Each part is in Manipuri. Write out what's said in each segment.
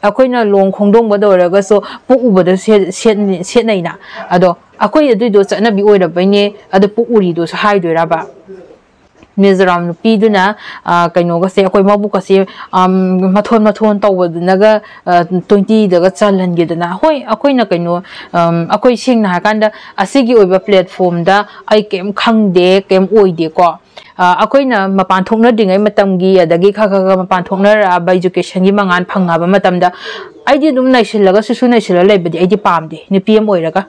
akoina long khongdong badora ga so pu ubada set naina ado akoi aduido chana bi oira baine ado pu uri do so hai doira ba Mizoram nupi duna kaino ga se akoi mabu ka se mathon tawduna ga 20 daga chalan ge dana hoi akoi na kaino akoi sing na kanda asigi oiba platform da ai kem khangde kem oide ko akoi na mapan thokna dingai matam gi adagi kha mapan thokna ra ba education gi mangan phanga ba matam da ai di dum naisil laga susu naisil lebadi ai di pamde ni pm oiraga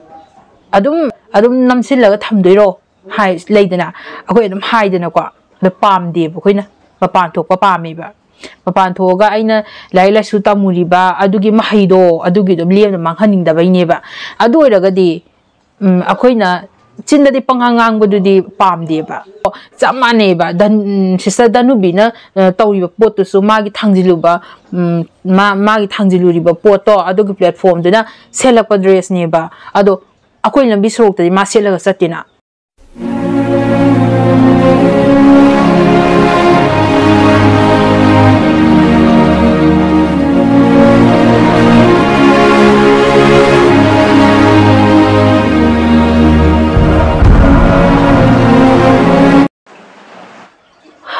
adum namsil laga thamdoiro hai leidana akoi adum haidana ko the palm de bukoina papan thok papami ba papan thoga aina laila su tamuri ba adugi mahaido adugi dum lem manghaning da baine ba adu oiraga di akoina chinda di pangangang budu di palm de ba chamane ba dan sister Danube na tawi ba pot to so magi thangjilu ba magi thangjiluri ba pot to adugi platform duna selak pa dress ne ba ado akoina bisrok ta ma selaga satina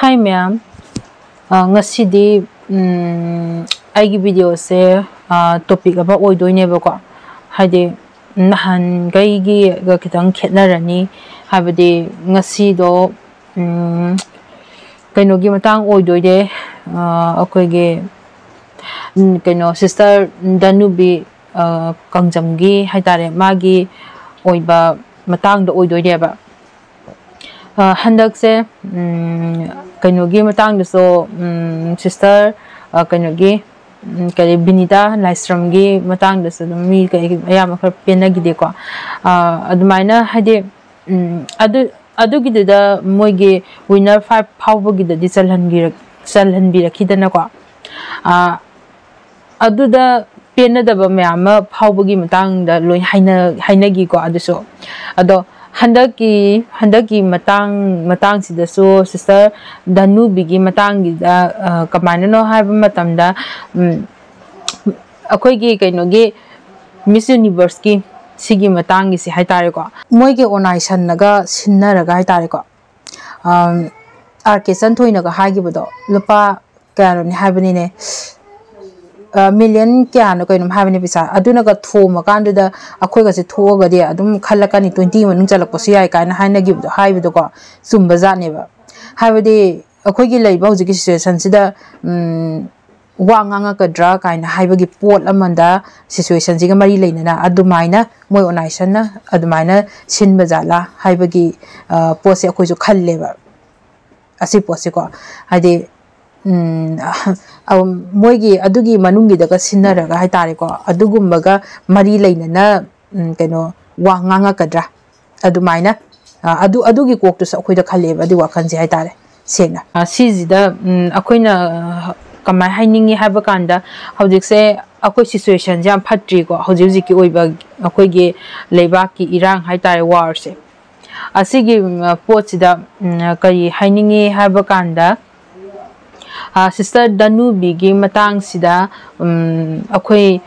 Hi ma'am, ngasi di aigi video se topic apa oidoi ne ba ko haide nahan gai gi ga kitang khetnarani habade ngasi do kaino gi matang oidoi de akoi ge kaino sister Danube Kangjam gi haitare magi oiba matang do oidoi de ba handak se kaino gi matang de so sister kaino gi kare binita livestream gi matang de so mi ka ayam khar pena gi de ko adumaina hade adu gi da moi gi winner 5 phawbo gi da di chalhan bi rakhidana ko adu da pena da ba myam phawbo gi matang da loi haina gi ko adu so ado handaki matang sida so sister Danube gi matang gi da kamana no haiba matam da akoi gi kaino gi Miss Universe gi sigi matang gi si haitare ko moi ge onaisan naga sinna ga haitare ko RK Santhoi naga hagi bodo lupa kano ni haibani ne million kya no kaino haibani pisa aduna ga thoma kandu da akoi ga se thoga de adum khalakani 20 manung chalak posi ai kana haina gi bodo haibido ko sumba jane ba haibadi akoi gi leiba hoji gi situation sida wa nganga ka dra kaina haibagi pot amanda situation jiga mari leinana adumaina moi onaisan na adumaina sinba jala haibagi pose akoi jo khalle ba asi pose ko hade moigi adugi manungi daga sinaraga haitare ko adugumbaga mari leinana kaino wa nganga ka dra adumaina adugi koktu sa akoi da khalle ba di wakan ji haitare sena sijida akoina kamai hainingi haiba kanda hojik se akoi situation jam phatri ko hojik ki oiba akoi ge leiba ki irang haitare war se asigi pochida kari hainingi haiba kanda sister Danube gi matang sida akoi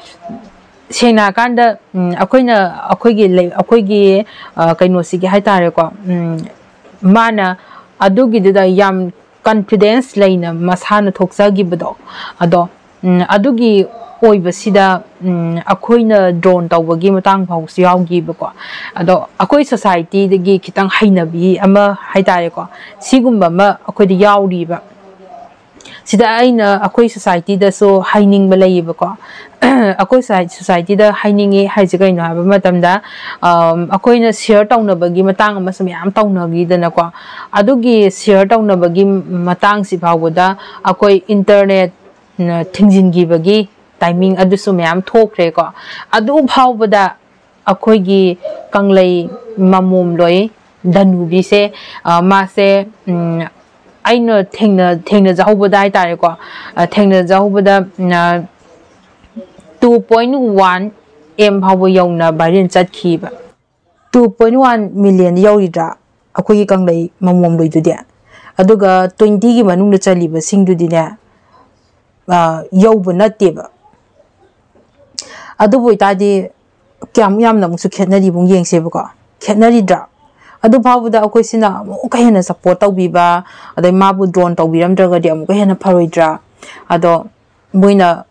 sena kanda akoi ge kaino sigi haitare ko mana adugi da yam confidence laina masana thoksa gibodo ado adugi oibasida akoina drone tawbagi matang phausi yawgi bako ado akoi society dagi kitang hainabi ama haitare ko sigumba ma akoi da yawri ba sida aina akoi society da so haining ba laiba akoi society da hainingi haijiga ino haba matamda akoina share tawnabagi matang ama samyam tawnagi dana ko adugi share tawnabagi matang si phawda akoi internet thingjingi bagi timing adu samyam thokre ko adu phawda akoi gi kanglei mamom loi Danube se ma se aina thengna jahubada haitare ko thengna jahubada 2.1 M phawbo yawna viral chatkhiba 2.1 million yawridra akoi kanglei mamom loidudi aduga 20 gi manungda chaliba singdudi ne yawba nateba ꯑꯗꯨꯕꯨ ꯏꯇꯥꯗꯤ ꯀꯌꯥꯝ ꯌꯥꯝꯅ ꯑꯃꯨꯛꯁꯨ ꯈꯦꯠꯅꯔꯤꯕꯨꯡ ꯌꯦꯡꯁꯦꯕꯀꯣ ꯈꯦꯠꯅꯔꯤꯗ꯭ꯔꯥ ꯑꯗꯨ ꯐꯥꯎꯕꯗ ꯑꯩꯈꯣꯏꯁꯤꯅ ꯑꯃꯨꯛꯀ ꯍꯦꯟꯅ ꯁꯞꯄꯣꯔꯠ ꯇꯧꯕꯤꯕ ꯑꯗꯩ ꯃꯥꯕꯨ ꯗ꯭ꯔꯣꯟ ꯇꯧꯕꯤꯔꯝꯗ꯭ꯔꯒꯗꯤ ꯑꯃꯨꯛꯀ ꯍꯦꯟꯅ ꯐꯔꯣꯏꯗ꯭ꯔꯥ ꯑꯗꯣ ꯃꯣꯏꯅ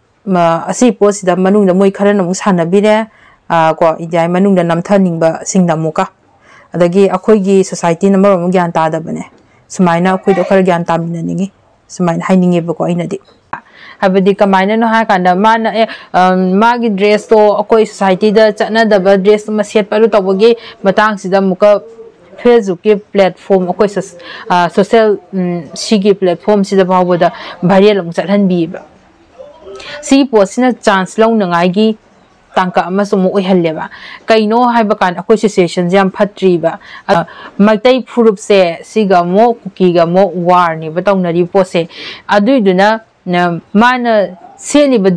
ꯑꯁꯤ ꯄꯣꯠꯁꯤꯗ ꯃꯅꯨꯡꯗ ꯃꯣꯏ ꯈꯔꯅ ꯑꯃꯨꯛ ꯁꯥꯟꯅꯕꯤꯔꯦ ꯀꯣ ꯏꯟꯗꯤꯌꯥꯒꯤ ꯃꯅꯨꯡꯗ ꯅꯝꯊꯅꯤꯡꯕꯁꯤꯡꯅ ꯑꯃꯨꯛꯀ ꯑꯗꯒꯤ ꯑꯩꯈꯣꯏꯒꯤ ꯁꯣꯁꯥꯏꯇꯤꯅ ꯃꯔꯣꯝ ꯑꯃ ꯒ꯭ꯌꯥꯟ ꯇꯥꯗꯕꯅꯦ ꯁꯨꯃꯥꯏꯅ ꯑꯩꯈꯣꯏꯗꯣ ꯈꯔ ꯒ꯭ꯌꯥꯟ ꯇꯥꯃꯤꯟꯅꯅꯤꯡꯉꯤ ꯁꯨꯃꯥꯏꯅ ꯍꯥꯏꯅꯤꯡꯉꯦꯕꯀꯣ ꯑꯩꯅꯗꯤ ꯍꯥꯏꯕꯗꯤ ꯀꯃꯥꯏꯅꯅꯣ ꯍꯥꯏ ꯀꯥꯟꯗ ꯃꯥꯅ ꯃꯥꯒꯤ ꯗ꯭ꯔꯦꯁꯇꯣ ꯑꯩꯈꯣꯏ ꯁꯣꯁꯥꯏꯇꯤꯗ ꯆꯠꯅꯗꯕ ꯗ꯭ꯔꯦꯁꯇꯨꯃ ꯁꯦꯠꯄ ꯑꯗꯨ ꯇꯧꯕꯒꯤ ꯃꯇꯥꯡꯁꯤꯗ ꯑꯃꯨꯛꯀ ꯐꯦꯁꯕꯨꯛꯀꯤ ꯄ꯭ꯂꯦꯠꯐꯣꯝ ꯑꯩꯈꯣꯏ ꯁꯣꯁꯦꯜ ꯁꯤꯒꯤ ꯄ꯭ꯂꯦꯠꯐꯣꯝꯁꯤꯗ ꯐꯥꯎꯕꯗ ꯚꯥꯏꯔꯦꯜ ꯑꯃꯨꯛ ꯆꯠꯍꯟꯕꯤꯌꯦꯕ ꯁꯤꯒꯤ ꯄꯣꯠꯁꯤꯅ ꯆꯥꯟꯁ ꯂꯧꯅꯉꯥꯏꯒꯤ ꯇꯥꯡꯀꯛ ꯑꯃꯁꯨ ꯑꯃꯨꯛ ꯑꯣꯏꯍꯜꯂꯦꯕ ꯀꯩꯅꯣ ꯍꯥꯏꯕ ꯀꯥꯟꯗ ꯑꯩꯈꯣꯏ ꯁꯤꯆꯨꯋꯦꯁꯟꯁꯦ ꯌꯥꯝ ꯐꯠꯇ꯭ꯔꯤꯕ ꯃꯩꯇꯩ ꯐꯨꯔꯨꯞꯁꯦ ꯁꯤꯒ ꯑꯃꯨꯛ ꯀꯨꯀꯤꯒ ꯑꯃꯨꯛ ꯋꯥꯔꯅꯦꯕ ꯇꯧꯅꯔꯤꯕ ꯄꯣꯠꯁꯦ ꯑꯗꯨꯏꯗꯨꯅ ꯃꯥꯅ ꯁꯦꯠꯂꯤꯕ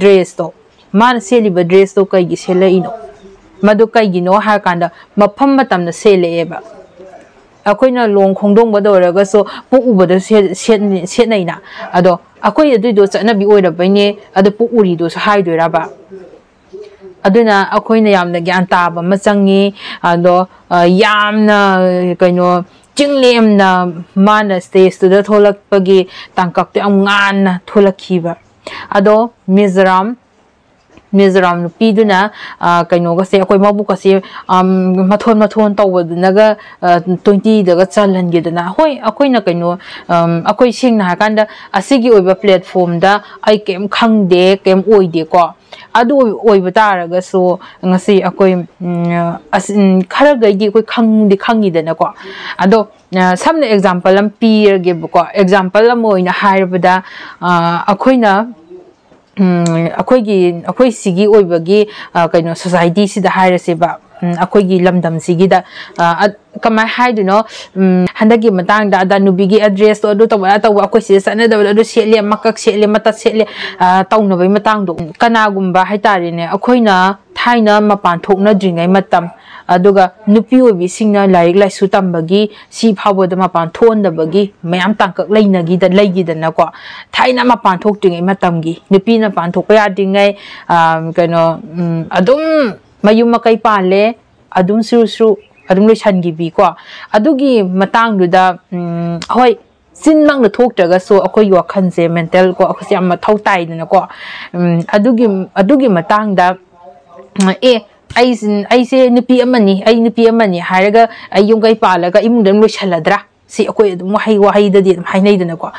ꯗ꯭ꯔꯦꯁꯇꯣ ꯀꯩꯒꯤ ꯁꯦꯠꯂꯛꯏꯅꯣ ꯃꯗꯨ ꯀꯩꯒꯤꯅꯣ ꯍꯥꯏꯔ ꯀꯥꯟꯗ ꯃꯐꯝ ꯃꯇꯝꯗ ꯁꯦꯠꯂꯛꯑꯦꯕ ꯑꯩꯈꯣꯏꯅ ꯂꯨꯍꯣꯡ ꯈꯣꯡꯗꯣꯡꯕꯗ ꯑꯣꯏꯔꯒꯁꯨ ꯄꯨꯛ ꯎꯕꯗ ꯁꯦꯠꯅꯩꯅ ꯑꯗꯣ ꯑꯩꯈꯣꯏ ꯑꯗꯨꯏꯗꯣ ꯆꯠꯅꯕꯤ ꯑꯣꯏꯔꯕꯩꯅꯦ ꯑꯗꯣ ꯄꯨꯛ ꯎꯔꯤꯗꯣꯁꯨ ꯍꯥꯏꯗꯣꯏꯔꯕ ꯑꯗꯨꯅ ꯑꯩꯈꯣꯏꯅ ꯌꯥꯝꯅ ꯒ꯭ꯌꯥꯟ ꯇꯥꯕ ꯑꯃ ꯆꯪꯉꯤ ꯑꯗꯣ ꯌꯥꯝꯅ ꯀꯩꯅꯣ ꯆꯤꯡꯂꯦꯝꯅ ꯃꯥꯅ ꯁ꯭ꯇꯦꯖꯇꯨꯗ ꯊꯣꯛꯂꯛꯄꯒꯤ ꯇꯥꯡꯀꯛꯇꯣ ꯌꯥꯝ ꯉꯥꯟꯅ ꯊꯣꯛꯂꯛꯈꯤꯕ ꯑꯗꯣ ꯃꯤꯖꯣꯔꯥꯝ ꯅꯨꯄꯤꯗꯨꯅ ꯀꯩꯅꯣꯒꯁꯦ ꯑꯩꯈꯣꯏ ꯃꯕꯨꯛꯀꯁꯦ ꯃꯊꯣꯟ ꯇꯧꯕꯗꯨꯅꯒ 20daga ꯆꯜꯍꯟꯒꯦꯗꯅ ꯍꯣꯏ ꯑꯩꯈꯣꯏꯅ ꯀꯩꯅꯣ ꯑꯩꯈꯣꯏ ꯁꯦꯡꯅ ꯍꯥꯏꯔꯀꯥꯟꯗ ꯑꯁꯤꯒꯤ ꯑꯣꯏꯕ ꯄ꯭ꯂꯦꯠꯐꯣꯝꯗ ꯑꯩ ꯀꯩꯝ ꯈꯪꯗꯦ ꯀꯩꯝ ꯑꯣꯏꯗꯦꯀꯣ ꯑꯗꯨ ꯑꯣꯏꯕ ꯇꯥꯔꯒꯁꯨ ꯉꯁꯤ ꯑꯩꯈꯣꯏ ꯈꯔꯒꯩꯗꯤ ꯑꯩꯈꯣꯏ ꯈꯪꯉꯤꯗꯅꯀꯣ ꯑꯗꯣ ꯁꯝꯅ ꯑꯦꯛꯖꯥꯝꯄꯜ ꯑꯃ ꯄꯤꯔꯒꯦꯕꯀꯣ ꯑꯦꯛꯖꯥꯝꯄꯜ ꯑꯃ ꯑꯣꯏꯅ ꯍꯥꯏꯔꯕꯗ ꯑꯩꯈꯣꯏꯅ ꯑꯩꯈꯣꯏ ꯁꯤꯒꯤ ꯑꯣꯏꯕꯒꯤ ꯀꯩꯅꯣ ꯁꯣꯁꯥꯏꯇꯤꯁꯤꯗ ꯍꯥꯏꯔꯁꯦꯕ ꯑꯩꯈꯣꯏꯒꯤ ꯂꯝꯗꯝꯁꯤꯒꯤꯗ ꯀꯃꯥꯏ ꯍꯥꯏꯗꯣꯏꯅꯣ ꯍꯟꯗꯛꯀꯤ ꯃꯇꯥꯡꯗ ꯗꯥꯅꯨꯕꯤꯒꯤ ꯑꯦꯗ꯭ꯔꯦꯁꯇꯣ ꯑꯗꯨ ꯇꯧꯕ ꯑꯩꯈꯣꯏ ꯁꯤꯗ ꯆꯠꯅꯗꯕꯗꯣ ꯑꯗꯨ ꯁꯦꯠꯂꯦ ꯃꯀꯛ ꯁꯦꯠꯂꯦ ꯃꯇꯠ ꯁꯦꯠꯂꯦ ꯇꯧꯅꯕꯒꯤ ꯃꯇꯥꯡꯗꯣ ꯀꯅꯥꯒꯨꯝꯕ ꯍꯥꯏꯇꯥꯔꯦꯅꯦ ꯑꯩꯈꯣꯏꯅ ꯊꯥꯏꯅ ꯃꯄꯥꯟ ꯊꯣꯛꯅꯗ꯭ꯔꯤꯉꯩ ꯃꯇꯝ ꯑꯗꯨꯒ ꯅꯨꯄꯤ ꯑꯣꯏꯕꯤꯁꯤꯡꯅ ꯂꯥꯏꯔꯤꯛ ꯂꯥꯏꯁꯨ ꯇꯝꯕꯒꯤ ꯁꯤ ꯐꯥꯎꯕꯗ ꯃꯄꯥन ꯊꯣꯛꯍꯟꯗꯕꯒꯤ ꯃꯌꯥꯝ ꯇꯥꯡꯀꯛ ꯂꯩꯈꯤꯗꯅꯀꯣ ꯊꯥꯏꯅ ꯃꯄꯥन ꯊꯣꯛꯇ꯭ꯔꯤꯉꯩ ꯃꯇꯝꯒꯤ ꯅꯨꯄꯤꯅ ꯃꯄꯥन ꯊꯣꯛꯄ ꯌꯥꯗ꯭ꯔꯤꯉꯩ ꯀꯩꯅꯣ ꯑꯗꯨꯝ ꯃꯌꯨꯝ ꯃꯀꯩ ꯄꯥꯜꯂꯦ ꯑꯗꯨꯝ ꯁꯨꯔꯨ ꯑꯗꯨꯝ ꯂꯣꯏꯁꯟꯈꯤꯕꯤꯀꯣ ꯑꯗꯨꯒꯤ ꯃꯇꯥꯡꯗꯨꯗ ꯍꯣꯏ ꯆꯤꯟꯃꯛꯅ ꯊꯣꯛꯇ꯭ꯔꯒꯁꯨ ꯑꯩꯈꯣꯏꯒꯤ ꯋꯥꯈꯜꯁꯦ ꯃꯦꯟꯇꯦꯜ ꯀꯣ ꯑꯩꯈꯣꯏꯁꯦ ꯌꯥꯝ ꯃꯊꯧ ꯇꯥꯏꯗꯅꯀꯣ ꯑꯗꯨꯒꯤ ꯃꯇꯥꯡꯗ ꯑꯩꯁꯦ ꯅꯨꯄꯤ ꯑꯃꯅꯤ ꯍꯥꯏꯔꯒ ꯑꯩ ꯌꯨꯝꯀꯩ ꯄꯥꯜꯂꯒ ꯏꯃꯨꯡꯗ ꯑꯗꯨꯝ ꯂꯣꯏꯁꯜꯂꯗ꯭ꯔꯥ ꯁꯤ ꯑꯩꯈꯣꯏ ꯑꯗꯨꯝ ꯋꯥꯍꯩꯗꯗꯤ ꯑꯗꯨꯝ ꯍꯥꯏꯅꯩꯗꯅꯀꯣ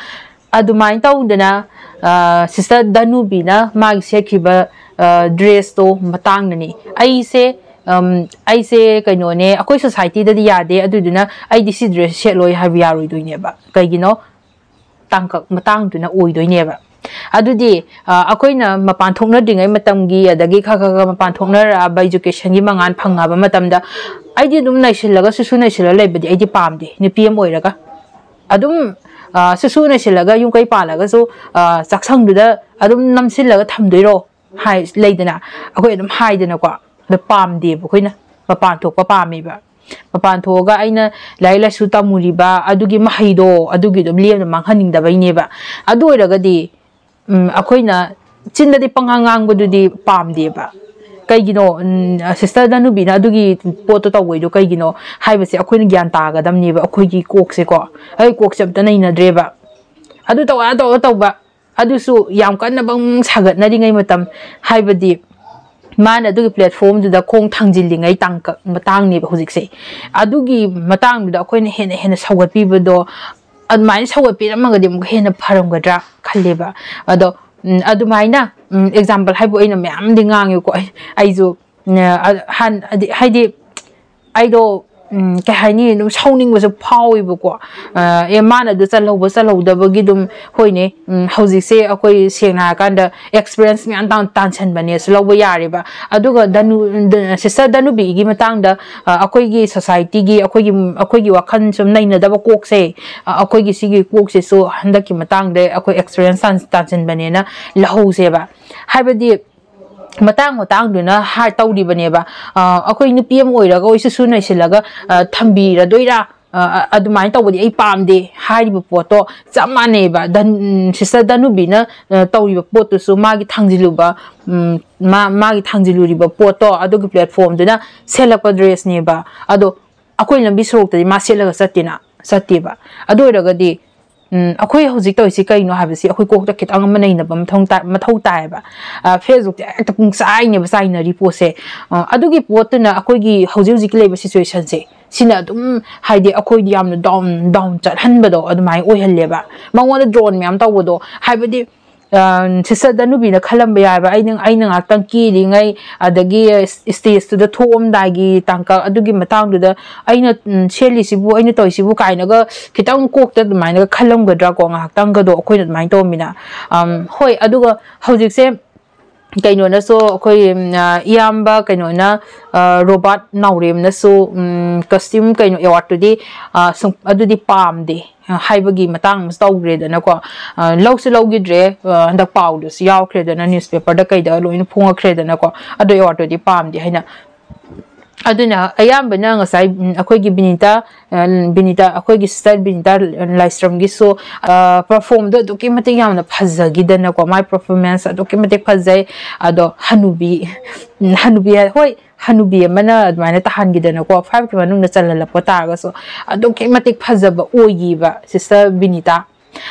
ꯑꯗꯨꯃꯥꯏꯅ ꯇꯧꯗꯅ ꯁꯤꯁꯇꯔ ꯗꯥꯅꯨꯕꯤꯅ ꯃꯥꯒꯤ ꯁꯦꯠꯈꯤꯕ ꯗ꯭ꯔꯦꯁꯇꯣ ꯃꯇꯥꯡꯗꯅꯤ ꯑꯩꯁꯦ ꯀꯩꯅꯣꯅꯦ ꯑꯩꯈꯣꯏ ꯁꯣꯁꯥꯏꯇꯤꯗꯗꯤ ꯌꯥꯗꯦ ꯑꯗꯨꯗꯨꯅ ꯑꯩꯗꯤ ꯁꯤ ꯗ꯭ꯔꯦꯁ ꯁꯦꯠꯂꯣꯏ ꯍꯥꯏꯕ ꯌꯥꯔꯣꯏꯗꯣꯏꯅꯦꯕ ꯀꯩꯒꯤꯅꯣ ꯇꯥꯡꯀꯛ ꯃꯇꯥꯡꯗꯨꯅ ꯑꯣꯏꯗꯣꯏꯅꯦꯕ ꯑꯗꯨꯗꯤ ꯑꯩꯈꯣꯏꯅ ꯃꯄꯥꯟ ꯊꯣꯛꯅꯗ꯭ꯔꯤꯉꯩ ꯃꯇꯝꯒꯤ ꯑꯗꯒꯤ ꯈꯔ ꯃꯄꯥꯟ ꯊꯣꯛꯅꯔꯛꯑꯕ ꯏꯖꯨꯀꯦꯁꯟꯒꯤ ꯃꯉꯥꯜ ꯐꯪꯉꯕ ꯃꯇꯝꯗ ꯑꯩꯗꯤ ꯑꯗꯨꯝ ꯅꯩꯁꯤꯜꯂꯒ ꯁꯨꯁꯨ ꯅꯩꯁꯤꯜꯂꯒ ꯂꯩꯕꯗꯤ ꯑꯩꯗꯤ ꯄꯥꯝꯗꯦ ꯅꯨꯄꯤ ꯑꯃ ꯑꯣꯏꯔꯒ ꯑꯗꯨꯝ ꯁꯨꯁꯨ ꯅꯩꯁꯤꯜꯂꯒ ꯌꯨꯝꯀꯩ ꯄꯥꯜꯂꯒꯁꯨ ꯆꯥꯛꯁꯪꯗꯨꯗ ꯑꯗꯨꯝ ꯅꯝꯁꯤꯜꯂꯒ ꯊꯝꯗꯣꯏꯔꯣ ꯂꯩꯗꯅ ꯑꯩꯈꯣꯏ ꯑꯗꯨꯝ ꯍꯥꯏꯗꯅꯀꯣ ꯑꯗꯣ ꯄꯥꯝꯗꯦꯕ ꯑꯩꯈꯣꯏꯅ ꯃꯄꯥꯟ ꯊꯣꯛꯄ ꯄꯥꯝꯃꯦꯕ ꯃꯄꯥꯟ ꯊꯣꯛꯑꯒ ꯑꯩꯅ ꯂꯥꯏꯔꯤꯛ ꯂꯥꯏꯁꯨ ꯇꯝꯃꯨꯔꯤꯕ ꯑꯗꯨꯒꯤ ꯃꯍꯩꯗꯣ ꯑꯗꯨꯒꯤꯗꯣ ꯂꯦꯝꯅ ꯃꯥꯡꯍꯟꯅꯤꯡꯗꯕꯩꯅꯦꯕ ꯑꯗꯨ ꯑꯣꯏꯔꯒꯗꯤ ꯑꯩꯈꯣꯏꯅ ꯆꯤꯟꯗꯗꯤ ꯄꯪꯉꯥꯡ ꯉꯥꯡꯕꯗꯨꯗꯤ ꯄꯥꯝꯗꯦꯕ ꯀꯩꯒꯤꯅꯣ ꯁꯤꯁꯇꯔ ꯗꯥꯅꯨꯕꯤꯅ ꯑꯗꯨꯒꯤ ꯄꯣꯠꯇꯣ ꯇꯧꯕꯩꯗꯣ ꯀꯩꯒꯤꯅꯣ ꯍꯥꯏꯕꯁꯦ ꯑꯩꯈꯣꯏꯅ ꯒ꯭ꯌꯥꯟ ꯇꯥꯒꯗꯕꯅꯦꯕ ꯑꯩꯈꯣꯏꯒꯤ ꯀꯣꯛꯁꯦꯀꯣ ꯑꯩ ꯀꯣꯛꯁꯦ ꯑꯝꯇ ꯅꯩꯅꯗ꯭ꯔꯦꯕ ꯑꯗꯨꯇꯧꯕ ꯑꯗꯨꯁꯨ ꯌꯥꯝ ꯀꯟꯅ ꯁꯥꯒꯠꯅꯔꯤꯉꯩ ꯃꯇꯝ ꯍꯥꯏꯕꯗꯤ ꯃꯥꯅ ꯑꯗꯨꯒꯤ ꯄ꯭ꯂꯦꯠꯐꯣꯝꯗꯨꯗ ꯈꯣꯡ ꯊꯥꯡꯖꯤꯜꯂꯤꯉꯩ ꯃꯇꯥꯡꯅꯦꯕ ꯍꯧꯖꯤꯛꯁꯦ ꯑꯗꯨꯒꯤ ꯃꯇꯥꯡꯗꯨꯗ ꯑꯩꯈꯣꯏꯅ ꯍꯦꯟꯅ ꯁꯧꯒꯠꯄꯤꯕꯗꯣ ꯑꯗꯨꯃꯥꯏꯅ ꯁꯧꯒꯠꯄꯤꯔꯝꯃꯒꯗꯤ ꯑꯃꯨꯛ ꯍꯦꯟꯅ ꯐꯔꯝꯒꯗ꯭ꯔꯥ ꯈꯜꯂꯦꯕ ꯑꯗꯣ ꯑꯗꯨꯃꯥꯏꯅ ꯑꯦꯛꯖꯥꯝꯄꯜ ꯍꯥꯏꯕꯨ ꯑꯩꯅ ꯃꯌꯥꯝꯗꯤ ꯉꯥꯡꯉꯦꯀꯣ ꯑꯩꯁꯨ ꯍꯥꯏꯗꯤ ꯑꯩꯗꯣ ꯀꯩ ꯍꯥꯏꯅꯤ ꯑꯗꯨꯝ ꯁꯧꯅꯤꯡꯕꯁꯨ ꯐꯥꯎꯋꯦꯕꯀꯣ ꯃꯥꯅ ꯑꯗꯨ ꯆꯜꯍꯧꯗꯕꯒꯤ ꯑꯗꯨꯝ ꯍꯣꯏꯅꯦ ꯍꯧꯖꯤꯛꯁꯦ ꯑꯩꯈꯣꯏ ꯁꯦꯡꯅ ꯍꯥꯏꯔꯀꯥꯟꯗ ꯑꯦꯛꯁꯄꯤꯔꯤꯌꯦꯟꯁ ꯃꯌꯥꯝ ꯇꯥꯟꯁꯟꯕꯅꯦꯁꯨ ꯂꯧꯕ ꯌꯥꯔꯦꯕ ꯑꯗꯨꯒ ꯁꯤꯁꯇꯔ ꯗꯥꯅꯨꯕꯤꯒꯤ ꯃꯇꯥꯡꯗ ꯑꯩꯈꯣꯏꯒꯤ ꯁꯣꯁꯥꯏꯇꯤꯒꯤ ꯑꯩꯈꯣꯏꯒꯤ ꯋꯥꯈꯜ ꯁꯨꯝ ꯅꯩꯅꯗꯕ ꯀꯣꯛꯁꯦ ꯑꯩꯈꯣꯏꯒꯤ ꯁꯤꯒꯤ ꯀꯣꯛꯁꯤꯁꯨ ꯍꯟꯗꯛꯀꯤ ꯃꯇꯥꯡꯗ ꯑꯩꯈꯣꯏ ꯑꯦꯛꯁꯄꯤꯔꯤꯌꯦꯟꯁ ꯇꯥꯟꯁꯤꯟꯕꯅꯦꯅ ꯂꯧꯍꯧꯁꯦꯕ ꯍꯥꯏꯕꯗꯤ ꯃꯇꯥꯡꯗꯨꯅ ꯇꯧꯔꯤꯕꯅꯦꯕ ꯑꯩꯈꯣꯏ ꯅꯨꯄꯤ ꯑꯃ ꯑꯣꯏꯔꯒ ꯁꯨꯁꯨ ꯅꯩꯁꯤꯜꯂꯒ ꯊꯝꯕꯤꯔꯗꯣꯏꯔꯥ ꯑꯗꯨꯃꯥꯏꯅ ꯇꯧꯕꯗꯤ ꯑꯩ ꯄꯥꯝꯗꯦ ꯍꯥꯏꯔꯤꯕ ꯄꯣꯠꯇꯣ ꯆꯞ ꯃꯥꯟꯅꯩꯕ ꯁꯤꯁꯇꯔ ꯗꯅꯨꯕꯤꯅ ꯇꯧꯔꯤꯕ ꯄꯣꯠꯇꯨꯁꯨ ꯃꯥꯒꯤ ꯊꯥꯡꯖꯤꯜꯂꯨꯕ ꯃꯥꯒꯤ ꯊꯥꯡꯖꯤꯜꯂꯨꯔꯤꯕ ꯄꯣꯠꯇꯣ ꯑꯗꯨꯒꯤ ꯄ꯭ꯂꯦꯠꯐꯣꯝꯗꯨꯅ ꯁꯦꯠꯂꯛꯄ ꯗ꯭ꯔꯦꯁꯅꯦꯕ ꯑꯗꯣ ꯑꯩꯈꯣꯏ ꯂꯝꯕꯤ ꯁꯣꯔꯣꯛꯇꯗꯤ ꯃꯥ ꯁꯦꯠꯂꯒ ꯆꯠꯇꯦꯕ ꯑꯗꯨ ꯑꯣꯏꯔꯒꯗꯤ ꯑꯩꯈꯣꯏ ꯍꯧꯖꯤꯛ ꯇꯧꯔꯤꯁꯤ ꯀꯩꯅꯣ ꯍꯥꯏꯕꯁꯤ ꯑꯩꯈꯣꯏ ꯀꯣꯛꯇ ꯈꯤꯇꯪ ꯑꯃ ꯅꯩꯅꯕ ꯃꯊꯧ ꯇꯥꯏꯌꯦꯕ ꯐꯦꯁꯕꯨꯛꯇ ꯍꯦꯛꯇ ꯄꯨꯡꯆꯥꯏꯅꯦꯕ ꯆꯥꯏꯅꯔꯤ ꯄꯣꯠꯁꯦ ꯑꯗꯨꯒꯤ ꯄꯣꯠꯇꯨꯅ ꯑꯩꯈꯣꯏꯒꯤ ꯍꯧꯖꯤꯛ ꯂꯩꯕ ꯁꯤꯆꯨꯋꯦꯁꯟꯁꯦ ꯁꯤꯅ ꯑꯗꯨꯝ ꯍꯥꯏꯗꯤ ꯑꯩꯈꯣꯏꯗꯤ ꯌꯥꯝꯅ ꯗꯥꯎꯟ ꯆꯠꯍꯟꯕꯗꯣ ꯑꯗꯨꯃꯥꯏꯅ ꯑꯣꯏꯍꯜꯂꯦꯕ ꯃꯉꯣꯟꯗ ꯗ꯭ꯔꯣꯟ ꯃꯌꯥꯝ ꯇꯧꯕꯗꯣ ꯍꯥꯏꯕꯗꯤ ꯁꯤꯁꯇꯔ ꯗꯅꯨꯕꯤꯅ ꯈꯜꯂꯝꯕ ꯌꯥꯏꯕ ꯑꯩꯅ ꯉꯥꯛꯇꯪ ꯀꯤꯔꯤꯉꯩ ꯑꯗꯒꯤ ꯁ꯭ꯇꯦꯖꯇꯨꯗ ꯊꯣꯛꯑꯝꯗꯥꯏꯒꯤ ꯇꯥꯡꯀꯛ ꯑꯗꯨꯒꯤ ꯃꯇꯥꯡꯗꯨꯗ ꯑꯩꯅ ꯁꯦꯠꯂꯤꯁꯤꯕꯨ ꯑꯩꯅ ꯇꯧꯔꯤꯁꯤꯕꯨ ꯀꯥꯏꯅꯒ ꯈꯤꯇꯪ ꯀꯣꯛꯇ ꯑꯗꯨꯃꯥꯏꯅꯒ ꯈꯜꯂꯝꯒꯗ꯭ꯔꯥꯀꯣ ꯉꯥꯏꯍꯥꯛꯇꯪꯒꯗꯣ ꯑꯩꯈꯣꯏꯅ ꯑꯗꯨꯃꯥꯏꯅ ꯇꯧꯔꯝꯃꯤꯅ ꯍꯣꯏ ꯑꯗꯨꯒ ꯍꯧꯖꯤꯛꯁꯦ ꯀꯩꯅꯣꯅꯁꯨ ꯑꯩꯈꯣꯏ ꯏꯌꯥꯝꯕ ꯀꯩꯅꯣꯅ ꯔꯣꯕꯥꯔꯠ ꯅꯥꯎꯔꯦꯝꯅꯁꯨ ꯀꯁꯇ꯭ꯌꯨꯝ ꯀꯩꯅꯣ ꯑꯦꯋꯥꯔꯗꯇꯨꯗꯤ ꯑꯗꯨꯗꯤ ꯄꯥꯝꯗꯦ ꯍꯥꯏꯕꯒꯤ ꯃꯇꯥꯡ ꯑꯃꯁꯨ ꯇꯧꯈ꯭ꯔꯦꯗꯅꯀꯣ ꯂꯧꯁꯨ ꯂꯧꯈꯤꯗ꯭ꯔꯦ ꯍꯟꯗꯛ ꯄꯥꯎꯗꯁꯨ ꯌꯥꯎꯈ꯭ꯔꯦꯗꯅ ꯅ꯭ꯌꯨꯁꯄꯦꯄꯔꯗ ꯀꯩꯗ ꯂꯣꯏꯅ ꯐꯣꯡꯉꯛꯈ꯭ꯔꯦꯗꯅꯀꯣ ꯑꯗꯣ ꯑꯦꯋꯥꯔꯗꯇꯨꯗꯤ ꯄꯥꯝꯗꯦ ꯍꯥꯏꯅ ꯑꯗꯨꯅ ꯑꯌꯥꯝꯕꯅ ꯉꯁꯥꯏ ꯑꯩꯈꯣꯏꯒꯤ ꯕꯤꯅꯤꯇꯥ ꯑꯩꯈꯣꯏꯒꯤ ꯁꯤꯁꯇꯔ ꯕꯤꯅꯤꯇꯥ ꯂꯥꯏꯁ꯭ꯔꯝꯒꯤꯁꯨ ꯄꯔꯐꯣꯝꯗꯣ ꯑꯗꯨꯛꯀꯤ ꯃꯇꯤꯛ ꯌꯥꯝꯅ ꯐꯖꯈꯤꯗꯅꯀꯣ ꯃꯥꯏ ꯄꯔꯐꯣꯔꯃꯦꯟꯁ ꯑꯗꯨꯛꯀꯤ ꯃꯇꯤꯛ ꯐꯖꯩ ꯑꯗꯣ ꯍꯅꯨꯕꯤ ꯍꯣꯏ ꯍꯅꯨꯕꯤ ꯑꯃꯅ ꯑꯗꯨꯃꯥꯏꯅ ꯇꯥꯍꯟꯈꯤꯗꯅꯀꯣ 5ꯀꯤ ꯃꯅꯨꯡꯗ ꯆꯜꯍꯜꯂꯛꯄ ꯇꯥꯔꯒꯁꯨ ꯑꯗꯨꯛꯀꯤ ꯃꯇꯤꯛ ꯐꯖꯕ ꯑꯣꯏꯈꯤꯕ ꯁꯤꯁꯇꯔ ꯕꯤꯅꯤꯇꯥ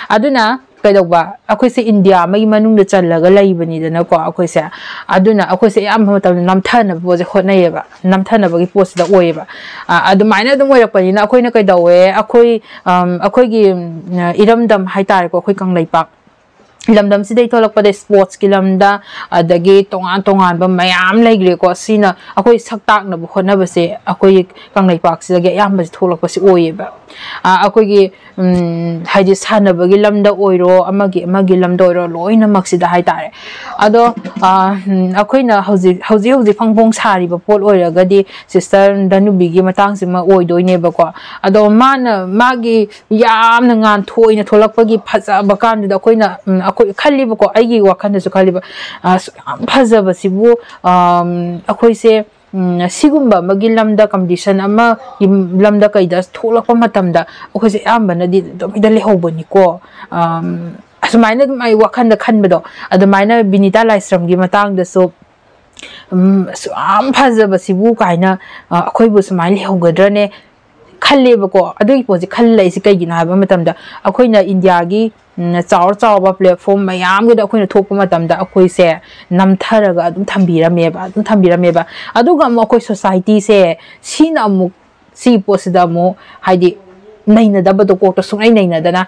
ꯑꯗꯨꯅ ꯀꯩꯗꯧꯕ ꯑꯩꯈꯣꯏꯁꯦ ꯏꯟꯗꯤꯌꯥ ꯑꯃꯒꯤ ꯃꯅꯨꯡꯗ ꯆꯜꯂꯒ ꯂꯩꯕꯅꯤꯗꯅꯀꯣ ꯑꯩꯈꯣꯏꯁꯦ ꯑꯗꯨꯅ ꯑꯩꯈꯣꯏꯁꯦ ꯑꯌꯥꯝꯕ ꯃꯇꯝꯗ ꯅꯝꯊꯅꯕ ꯄꯣꯠꯁꯦ ꯍꯣꯠꯅꯩꯌꯦꯕ ꯅꯝꯊꯅꯕꯒꯤ ꯄꯣꯠꯁꯤꯗ ꯑꯣꯏꯌꯦꯕ ꯑꯗꯨꯃꯥꯏꯅ ꯑꯗꯨꯝ ꯑꯣꯏꯔꯛꯄꯅꯤꯅ ꯑꯩꯈꯣꯏꯅ ꯀꯩꯗꯧꯋꯦ ꯑꯩꯈꯣꯏꯒꯤ ꯏꯔꯝꯗꯝ ꯍꯥꯏꯇꯥꯔꯦꯀꯣ ꯑꯩꯈꯣꯏ ꯀꯪꯂꯩꯄꯥꯛ ꯂꯝꯗꯝꯁꯤꯗꯩ ꯊꯣꯛꯂꯛꯄꯗ ꯁ꯭ꯄꯣꯔꯠꯁꯀꯤ ꯂꯝꯗ ꯑꯗꯒꯤ ꯇꯣꯉꯥꯟꯕ ꯃꯌꯥꯝ ꯂꯩꯈ꯭ꯔꯦꯀꯣ ꯁꯤꯅ ꯑꯩꯈꯣই ꯁꯛ ꯇꯥꯛꯅꯕ ꯍꯣꯠꯅꯕꯁꯦ ꯑꯩꯈꯣꯏ ꯀꯪꯂꯩꯄꯥꯛꯁꯤꯗꯒꯤ ꯑꯌꯥꯝꯕꯁꯤ ꯊꯣꯛꯂꯛꯄꯁꯤ ꯑꯣꯏꯌꯦꯕ ꯑꯩꯈꯣꯏꯒꯤ ꯍꯥꯏꯗꯤ ꯁꯥꯟꯅꯕꯒꯤ ꯂꯝꯗ ꯑꯣꯏꯔꯣ ꯑꯃꯒꯤ ꯂꯝꯗ ꯑꯣꯏꯔോ ꯂꯣꯏꯅꯃꯛꯁꯤꯗ ꯍꯥꯏꯇꯥꯔꯦ ꯑꯗꯣ ꯑꯩꯈꯣꯏꯅ ꯍꯧꯖꯤꯛ ꯐꯪꯐꯣꯡ ꯁꯥꯔꯤꯕ ꯄꯣꯠ ꯑꯣꯏꯔꯒꯗꯤ ꯁꯤꯁꯇꯔ ꯗꯅꯨꯕꯤꯒꯤ ꯃꯇꯥꯡꯁꯤꯃ ꯑꯣꯏꯗꯣꯏꯅꯦꯕꯀꯣ ꯑꯗꯣ ꯃꯥꯒꯤ ꯌꯥꯝꯅ ꯉꯥꯟꯊꯣꯏꯅ ꯊꯣꯛꯂꯛꯄꯒꯤ ꯐꯖꯕ ꯀꯥꯟꯗꯨꯗ ꯑꯩꯈꯣꯏ ꯈꯜꯂꯤꯕꯀꯣ ꯑꯩꯒꯤ ꯋꯥꯈꯜꯗꯁꯨ ꯈꯜꯂꯤꯕ ꯌꯥꯝ ꯐꯖꯕꯁꯤꯕꯨ ꯑꯩꯈꯣꯏꯁꯦ ꯁꯤꯒꯨꯝꯕ ꯑꯃꯒꯤ ꯂꯝꯗ ꯀꯝꯄꯤꯇꯤꯁꯟ ꯑꯃꯒꯤ ꯂꯝꯗ ꯀꯩꯗ ꯊꯣꯛꯂꯛꯄ ꯃꯇꯝꯗ ꯑꯩꯈꯣꯏꯁꯦ ꯑꯌꯥꯝꯕꯅꯗꯤ ꯑꯗꯨꯝ ꯂꯩꯍꯧꯕꯅꯤꯀꯣ ꯑꯁꯨꯃꯥꯏꯅ ꯑꯗꯨꯝ ꯑꯩ ꯋꯥꯈꯜꯗ ꯈꯟꯕꯗꯣ ꯑꯗꯨꯃꯥꯏꯅ ꯕꯤꯅꯤꯇꯥ ꯂꯥꯏꯁ꯭ꯔꯝꯒꯤ ꯃꯇꯥꯡꯗꯁꯨ ꯌꯥꯝ ꯐꯖꯕꯁꯤꯕꯨ ꯀꯥꯏꯅ ꯑꯩꯈꯣꯏꯕꯨ ꯁꯨꯃꯥꯏꯅ ꯂꯩꯍꯧꯒꯗ꯭ꯔꯅꯦ ꯈꯜꯂꯦꯕꯀꯣ ꯑꯗꯨꯒꯤ ꯄꯣꯠꯁꯦ ꯈꯜꯂꯛꯏꯁꯦ ꯀꯩꯒꯤꯅꯣ ꯍꯥꯏꯕ ꯃꯇꯝꯗ ꯑꯩꯈꯣꯏꯅ ꯏꯟꯗꯤꯌꯥꯒꯤ ꯆꯥꯎꯕ ꯄ꯭ꯂꯦꯠꯐꯣꯝ ꯃꯌꯥꯝꯒꯤꯗ ꯑꯩꯈꯣꯏꯅ ꯊꯣꯛꯄ ꯃꯇꯝꯗ ꯑꯩꯈꯣꯏꯁꯦ ꯅꯝꯊꯔꯒ ꯑꯗꯨꯝ ꯊꯝꯕꯤꯔꯝꯃꯦꯕ ꯑꯗꯨꯒ ꯑꯃꯨꯛ ꯑꯩꯈꯣꯏ ꯁꯣꯁꯥꯏꯇꯤꯁꯦ ꯁꯤꯅ ꯑꯃꯨꯛ ꯁꯤꯒꯤ ꯄꯣꯠꯁꯤꯗ ꯑꯃꯨꯛ ꯍꯥꯏꯗꯤ ꯅꯩꯅꯗꯕꯗꯣ ꯀꯣꯛꯇ ꯁꯨꯡꯅꯩ ꯅꯩꯅꯗꯅ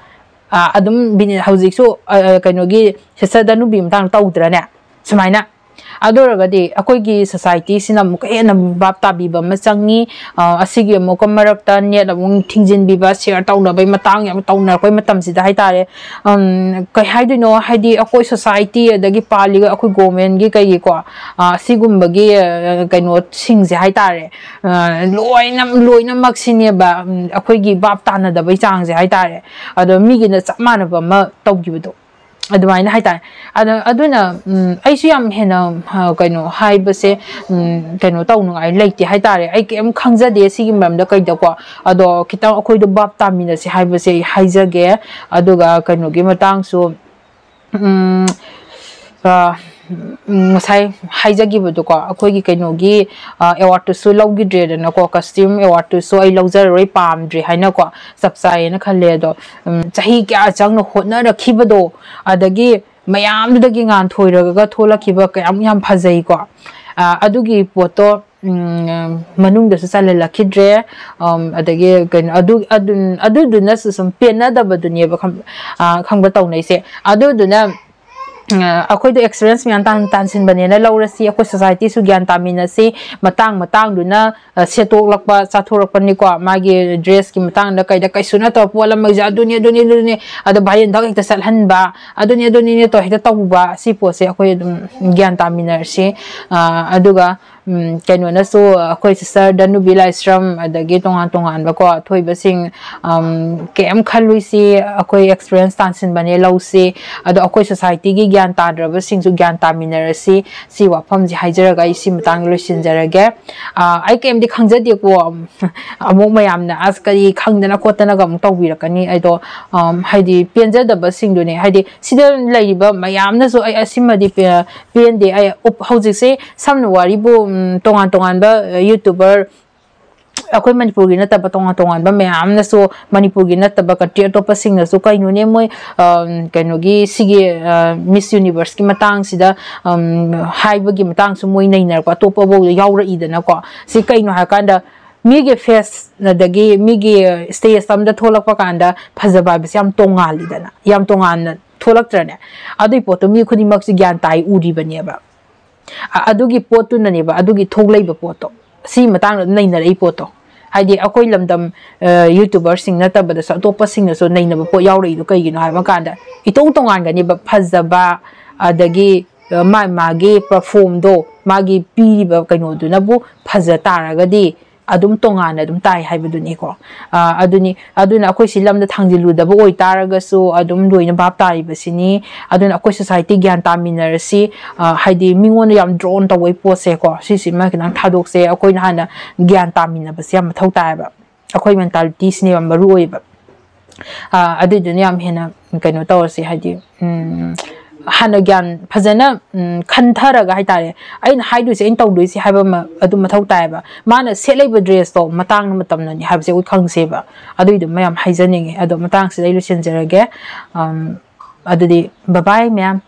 ꯑꯗꯨꯝ ꯍꯧꯖꯤꯛꯁꯨ ꯀꯩꯅꯣꯒꯤ ꯁꯤꯁꯇꯔ ꯗꯅꯨꯕꯤ ꯃꯇꯥꯡꯗ ꯇꯧꯗ꯭ꯔꯅꯦ ꯁꯨꯃꯥꯏꯅ ꯑꯗꯨ ꯑꯣꯏꯔꯒꯗꯤ ꯑꯩꯈꯣꯏꯒꯤ ꯁꯣꯁꯥꯏꯇꯤꯁꯤꯅ ꯑꯃꯨꯛꯀ ꯍꯦꯟꯅ ꯚꯥꯞ ꯇꯥꯕꯤꯕ ꯑꯃ ꯆꯪꯉꯤ ꯑꯁꯤꯒꯤ ꯑꯃꯨꯛꯀ ꯃꯔꯛꯇ ꯅꯦꯠ ꯑꯃꯨꯛ ꯊꯤꯡꯖꯤꯟꯕꯤꯕ ꯁꯤꯌꯔ ꯇꯧꯅꯕꯒꯤ ꯃꯇꯥꯡ ꯌꯥꯝ ꯇꯧꯅꯔꯛꯄꯩ ꯃꯇꯝꯁꯤꯗ ꯍꯥꯏꯇꯥꯔꯦ ꯀꯩ ꯍꯥꯏꯗꯣꯏꯅꯣ ꯍꯥꯏꯗꯤ ꯑꯩꯈꯣꯏ ꯁꯣꯁꯥꯏꯇꯤ ꯑꯗꯒꯤ ꯄꯥꯜꯂꯤꯕ ꯑꯩꯈꯣꯏ ꯒꯣꯔꯃꯦꯟꯒꯤ ꯀꯩꯒꯤꯀꯣ ꯁꯤꯒꯨꯝꯕꯒꯤ ꯀꯩꯅꯣꯁꯤꯡꯁꯦ ꯍꯥꯏꯇꯥꯔꯦ ꯂꯣꯏꯅꯃꯛꯁꯤꯅꯦꯕ ꯑꯩꯈꯣꯏꯒꯤ ꯚꯥꯞ ꯇꯥꯅꯗꯕꯩ ꯆꯥꯡꯁꯦ ꯍꯥꯏꯇꯥꯔꯦ ꯑꯗꯣ ꯃꯤꯒꯤꯅ ꯆꯞ ꯃꯥꯟꯅꯕ ꯑꯃ ꯇꯧꯈꯤꯕꯗꯣ ꯑꯗꯨꯃꯥꯏꯅ ꯍꯥꯏꯇꯥꯔꯦ ꯑꯗꯨꯅ ꯑꯩꯁꯨ ꯌꯥꯝ ꯍꯦꯟꯅ ꯀꯩꯅꯣ ꯍꯥꯏꯕꯁꯦ ꯀꯩꯅꯣ ꯇꯧꯅꯉꯥꯏ ꯂꯩꯇꯦ ꯍꯥꯏꯇꯥꯔꯦ ꯑꯩ ꯀꯩꯝ ꯈꯪꯖꯗꯦ ꯁꯤꯒꯤ ꯃꯔꯝꯗ ꯀꯩꯗꯀꯣ ꯑꯗꯣ ꯈꯤꯇꯪ ꯑꯩꯈꯣꯏꯗꯣ ꯚꯥꯞ ꯇꯥꯃꯤꯟꯅꯁꯦ ꯍꯥꯏꯕꯁꯦ ꯑꯩ ꯍꯥꯏꯖꯒꯦ ꯑꯗꯨꯒ ꯀꯩꯅꯣꯒꯤ ꯃꯇꯥꯡꯁꯨ ꯉꯁꯥꯏ ꯍꯥꯏꯖꯈꯤꯕꯗꯣꯀꯣ ꯑꯩꯈꯣꯏꯒꯤ ꯀꯩꯅꯣꯒꯤ ꯑꯦꯋꯥꯔꯗꯇꯨꯁꯨ ꯂꯧꯈꯤꯗ꯭ꯔꯦꯗꯅꯀோ ꯀꯁꯇ꯭ꯌꯨꯝ ꯑꯦꯋꯥꯔꯗꯇꯨꯁꯨ ꯑꯩ ꯂꯧꯖꯔꯔꯣꯏ ꯄꯥꯝꯗ꯭ꯔꯦ ꯍꯥꯏꯅꯀꯣ ꯆꯞ ꯆꯥꯏꯌꯦꯅ ꯈꯜꯂꯦ ꯑꯗꯣ ꯆꯍꯤ ꯀꯌꯥ ꯆꯪꯅ ꯍꯣꯠꯅꯔꯛꯈꯤꯕꯗꯣ ꯑꯗꯒꯤ ꯃꯌꯥꯝꯗꯨꯗꯒꯤ ꯉꯥꯟꯊꯣꯏꯔꯒ ꯊꯣꯛꯂꯛꯈꯤꯕ ꯀꯌꯥꯝ ꯌꯥꯝ ꯐꯖꯩꯀꯣ ꯑꯗꯨꯒꯤ ꯄꯣꯠꯇꯣ ꯃꯅꯨꯡꯗꯁꯨ ꯆꯜꯍꯜꯂꯛꯈꯤꯗ꯭ꯔꯦ ꯑꯗꯒꯤ ꯀꯩꯅꯣ ꯑꯗꯨꯗꯨꯅꯁꯨ ꯁꯨꯝ ꯄꯦꯟꯅꯗꯕꯗꯨꯅꯦꯕ ꯈꯪꯕ ꯇꯧꯅꯩꯁꯦ ꯑꯗꯨꯗꯨꯅ ꯑꯩꯈꯣꯏꯗꯣ ꯑꯦꯛꯁꯄꯤꯔꯤꯌꯦꯟꯁ ꯃꯌꯥꯝ ꯇꯥꯟꯁꯤꯟꯕꯅꯦꯅ ꯂꯧꯔꯁꯤ ꯑꯩꯈꯣꯏ ꯁꯣꯁꯥꯏꯇꯤꯁꯨ ꯒ꯭ꯌꯥꯟ ꯇꯥꯃꯤꯟꯅꯁꯤ ꯃꯇꯥꯡꯗꯨꯅ ꯁꯦꯠꯇꯣꯛꯂꯛꯄ ꯆꯥꯊꯣꯔꯛꯄꯅꯤꯀꯣ ꯃꯥꯒꯤ ꯗ꯭ꯔꯦꯁꯀꯤ ꯃꯇꯥꯡꯗ ꯀꯩꯁꯨ ꯅꯠꯇꯕ ꯄꯣꯠ ꯑꯃꯒꯤꯁꯦ ꯑꯗꯨꯅꯤ ꯑꯗꯣ ꯚꯥꯏꯔꯦꯜꯗ ꯍꯦꯛꯇ ꯆꯠꯍꯟꯕ ꯑꯗꯨꯅꯤ ꯍꯦꯛꯇ ꯇꯧꯕ ꯁꯤ ꯄꯣꯠꯁꯦ ꯑꯩꯈꯣꯏ ꯑꯗꯨꯝ ꯒ꯭ꯌꯥꯟ ꯇꯥꯃꯤꯟꯅꯔꯁꯤ ꯑꯗꯨꯒ ꯀꯩꯅꯣꯅꯁꯨ ꯑꯩꯈꯣꯏ ꯁꯤꯁꯇꯔ ꯗꯅꯨꯕꯤ ꯂꯥꯏꯁ꯭ꯔꯝ ꯑꯗꯒꯤ ꯇꯣꯉꯥꯟ ꯇꯣꯉꯥꯟꯕꯀꯣ ꯑꯊꯣꯏꯕꯁꯤꯡ ꯀꯩꯝ ꯈꯜꯂꯨꯏꯁꯤ ꯑꯩꯈꯣꯏ ꯑꯦꯛꯁꯄꯤꯔꯤꯌꯦꯟꯁ ꯇꯥꯟꯁꯤꯟꯕꯅꯦ ꯂꯧꯁꯤ ꯑꯗꯣ ꯑꯩꯈꯣꯏ ꯁꯣꯁꯥꯏꯇꯤꯒꯤ ꯒ꯭ꯌꯥꯟ ꯇꯥꯗ꯭ꯔꯕꯁꯤꯡꯁꯨ ꯒ꯭ꯌꯥꯟ ꯇꯥꯃꯤꯟꯅꯔꯁꯤ ꯁꯤ ꯋꯥꯐꯝꯁꯤ ꯍꯥꯏꯖꯔꯒ ꯑꯩ ꯁꯤ ꯃꯇꯥꯡꯗ ꯂꯣꯏꯁꯤꯟꯖꯔꯒꯦ ꯑꯩ ꯀꯩꯝꯇꯤ ꯈꯪꯖꯗꯦꯀꯣ ꯑꯃꯨꯛ ꯃꯌꯥꯝꯅ ꯑꯁ ꯀꯔꯤ ꯈꯪꯗꯅ ꯈꯣꯠꯇꯅꯒ ꯑꯃꯨꯛ ꯇꯧꯕꯤꯔꯛꯀꯅꯤ ꯑꯩꯗꯣ ꯍꯥꯏꯗꯤ ꯄꯦꯟꯖꯗꯕꯁꯤꯡꯗꯨꯅꯦ ꯍꯥꯏꯗꯤ ꯁꯤꯗ ꯂꯩꯔꯤꯕ ꯃꯌꯥꯝꯅꯁꯨ ꯑꯩ ꯑꯁꯤꯃꯗꯤ ꯄꯦꯟꯗꯦ ꯑꯩ ꯍꯧꯖꯤꯛꯁꯦ ꯁꯝꯅ ꯋꯥꯔꯤꯕꯨ ꯇꯣꯉꯥꯟ ꯇꯣꯉꯥꯟꯕ ꯌꯨꯇꯨꯕꯔ ꯑꯩꯈꯣꯏ ꯃꯅꯤꯄꯨꯔꯒꯤ ꯅꯠꯇꯕ ꯇꯣꯉꯥꯟ ꯇꯣꯉꯥꯟꯕ ꯃꯌꯥꯝꯅꯁꯨ ꯃꯅꯤꯄꯨꯔꯒꯤ ꯅꯠꯇꯕ ꯀꯟꯇ꯭ꯔꯤ ꯑꯇꯣꯞꯄꯁꯤꯡꯅꯁꯨ ꯀꯩꯅꯣꯅꯦ ꯃꯣꯏ ꯀꯩꯅꯣꯒꯤ ꯁꯤꯒꯤ ꯃꯤꯁ ꯌꯨꯅꯤꯚꯔꯁꯀꯤ ꯃꯇꯥꯡꯁꯤꯗ ꯍꯥꯏꯕꯒꯤ ꯃꯇꯥꯡꯁꯨ ꯃꯣꯏ ꯅꯩꯅꯔꯛꯄ ꯑꯇꯣꯞꯄꯐꯥꯎꯗ ꯌꯥꯎꯔꯛꯏꯗꯅꯀꯣ ꯁꯤ ꯀꯩꯅꯣ ꯍꯥꯏꯔꯀꯥꯟꯗ ꯃꯤꯒꯤ ꯐꯦꯁ ꯑꯗꯒꯤ ꯃꯤꯒꯤ ꯁ꯭ꯇꯦꯖ ꯑꯃꯗ ꯊꯣꯛꯂꯛꯄ ꯀꯥꯟꯗ ꯐꯖꯕ ꯍꯥꯏꯕꯁꯦ ꯌꯥꯝ ꯇꯣꯡꯉꯥꯜꯂꯤꯗꯅ ꯌꯥꯝ ꯇꯣꯉꯥꯟꯅ ꯊꯣꯛꯂꯛꯇ꯭ꯔꯅꯦ ꯑꯗꯨꯒꯤ ꯄꯣꯠꯇꯣ ꯃꯤ ꯈꯨꯗꯤꯡꯃꯛꯁꯤ ꯒ꯭ꯌꯥꯟ ꯇꯥꯏ ꯎꯔꯤꯕꯅꯦꯕ ꯑꯗꯨꯒꯤ ꯄꯣꯠꯇꯨꯅꯅꯦꯕ ꯑꯗꯨꯒꯤ ꯊꯣꯛꯂꯛꯏꯕ ꯄꯣꯠꯇꯣ ꯁꯤ ꯃꯇꯥꯡꯗ ꯅꯩꯅꯔꯛꯏ ꯄꯣꯠꯇꯣ ꯍꯥꯏꯗꯤ ꯑꯩꯈꯣꯏ ꯂꯝꯗꯝ ꯌꯨꯇꯨꯕꯔꯁꯤꯡ ꯅꯠꯇꯕꯗꯁꯨ ꯑꯇꯣꯞꯄꯁꯤꯡꯅꯁꯨ ꯅꯩꯅꯕ ꯄꯣꯠ ꯌꯥꯎꯔꯛꯏꯗꯣ ꯀꯩꯒꯤꯅꯣ ꯍꯥꯏꯕ ꯀꯥꯟꯗ ꯏꯇꯣꯡ ꯇꯣꯉꯥꯟꯒꯅꯦꯕ ꯐꯖꯕ ꯑꯗꯒꯤ ꯃꯥꯒꯤ ꯄꯔꯐꯣꯝꯗꯣ ꯃꯥꯒꯤ ꯄꯤꯔꯤꯕ ꯀꯩꯅꯣꯗꯨꯅꯕꯨ ꯐꯖ ꯇꯥꯔꯒꯗꯤ ꯑꯗꯨꯝ ꯇꯣꯉꯥꯟꯅ ꯑꯗꯨꯝ ꯇꯥꯏ ꯍꯥꯏꯕꯗꯨꯅꯤꯀꯣ ꯑꯗꯨꯅ ꯑꯩꯈꯣꯏ ꯁꯤ ꯂꯝꯗ ꯊꯥꯡꯖꯤꯜꯂꯨꯗꯕ ꯑꯣꯏꯇꯥꯔꯒꯁꯨ ꯑꯗꯨꯝ ꯂꯣꯏꯅ ꯚꯥꯞ ꯇꯥꯔꯤꯕꯁꯤꯅꯤ ꯑꯗꯨꯅ ꯑꯩꯈꯣꯏ ꯁꯣꯁꯥꯏꯇꯤ ꯒ꯭ꯌꯥꯟ ꯇꯥꯃꯤꯟꯅꯔꯁꯤ ꯍꯥꯏꯗꯤ ꯃꯤꯉꯣꯟꯗ ꯌꯥꯝ ꯗ꯭ꯔꯣꯟ ꯇꯧꯕꯩ ꯄꯣꯠꯁꯦꯀꯣ ꯁꯤꯁꯤꯃ ꯈꯤꯇꯪ ꯊꯥꯗꯣꯛꯁꯦ ꯑꯩꯈꯣꯏꯅ ꯍꯥꯟꯅ ꯒ꯭ꯌꯥꯟ ꯇꯥꯃꯤꯟꯅꯕꯁꯦ ꯌꯥꯝ ꯃꯊꯧ ꯇꯥꯏꯌꯦꯕ ꯑꯩꯈꯣꯏ ꯃꯦꯟꯇꯥꯂꯤꯇꯤꯁꯤꯅꯦ ꯌꯥꯝ ꯃꯔꯨ ꯑꯣꯏꯌꯦꯕ ꯑꯗꯨꯏꯗꯨꯅ ꯌꯥꯝ ꯍꯦꯟꯅ ꯀꯩꯅꯣ ꯇꯧꯔꯁꯤ ꯍꯥꯏꯗꯤ ꯍꯥꯟꯅ ꯒ꯭ꯌꯥꯟ ꯐꯖꯅ ꯈꯟꯊꯔꯒ ꯍꯥꯏꯇꯥꯔꯦ ꯑꯩꯅ ꯍꯥꯏꯗꯣꯏꯁꯦ ꯑꯩꯅ ꯇꯧꯗꯣꯏꯁꯦ ꯍꯥꯏꯕ ꯑꯃ ꯑꯗꯨ ꯃꯊꯧ ꯇꯥꯏꯌꯦꯕ ꯃꯥꯅ ꯁꯦꯠꯂꯤꯕ ꯗ꯭ꯔꯦꯁꯇꯣ ꯃꯇꯥꯡ ꯃꯇꯝꯅꯅꯤ ꯍꯥꯏꯕꯁꯦ ꯑꯩꯈꯣꯏ ꯈꯪꯁꯦꯕ ꯑꯗꯨꯏꯗꯨꯃ ꯌꯥꯝ ꯍꯥꯏꯖꯅꯤꯡꯉꯦ ꯑꯗꯣ ꯃꯇꯥꯡꯁꯤꯗ ꯑꯩ ꯂꯣꯏꯁꯤꯟꯖꯔꯒꯦ ꯑꯗꯨꯗꯤ ꯕꯕꯥꯏ ꯃꯌꯥꯝ